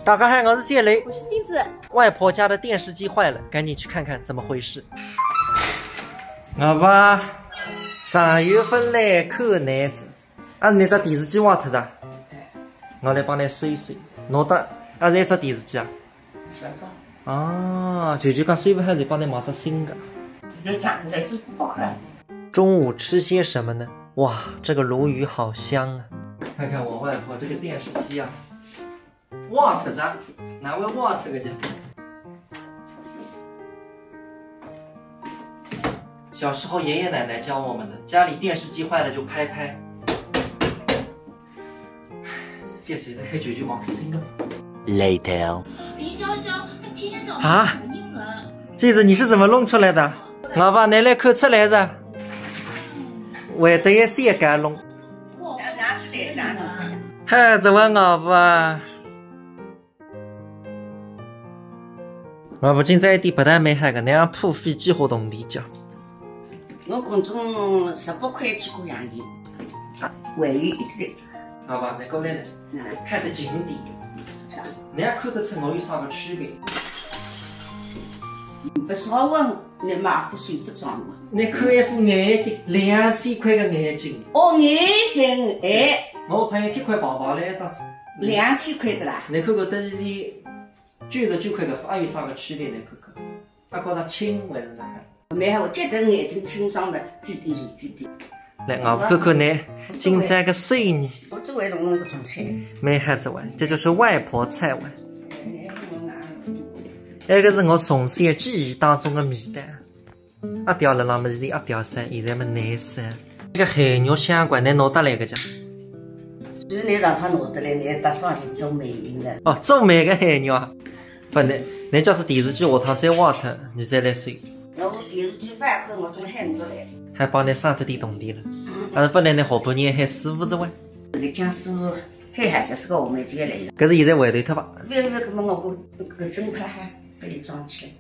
大家好，我是谢雷，我是金子。外婆家的电视机坏了，赶紧去看看怎么回事。我爸3月份来看男子，那只电视机坏脱了，我来帮你修一修。侬的是一只电视机啊？小张。哦，舅舅讲修不好就帮你买只新的。这价子来就8块。中午吃些什么呢？哇，这个鲈鱼好香啊！看看我外婆这个电视机啊，坏脱着，哪会坏脱个去？小时候爷爷奶奶教我们的，家里电视机坏了就拍拍。别谁在黑舅舅忙吃新的。Later。林潇潇，他天天找我啊反应了。这子你是怎么弄出来的？老爸，奶奶看出来着，会得一些干弄。拿出来，拿出来。嗨，这位老爸，我不仅这一点不但没害个，那样破费几乎动地脚。我公中18块几个洋钿，还有一点。老爸，你过来呢，看得近点，你也看得出我有啥个区别？不少问你买副水不装嘛？你看一副眼镜，2000块个眼镜。哦，眼镜哎，我看一块薄薄的一档子2000块的啦。你看看等于99块个，还有啥个区别？你看看，它觉着轻还是哪个？没有，我觉得眼睛清爽的，举点就举点。来，我看看你今朝个水呢？我只会弄这种菜。没孩子玩，这就是外婆菜碗。那个是我从小记忆当中的味道。阿条了，那么是阿条山，现在么难吃。这个海肉香瓜，你拿得来个讲？就是你让他拿得来，你打算去做美云的。哦，做美个海肉啊！不，你假使电视机下趟再坏脱，你再来修。我电视机坏后，我总喊不来。还帮你省得点动地了。但是本来你下半年还师傅子玩。这个江师傅还是个我们就来了。可是现在回头脱吧？为什么我灯牌还被你装起来？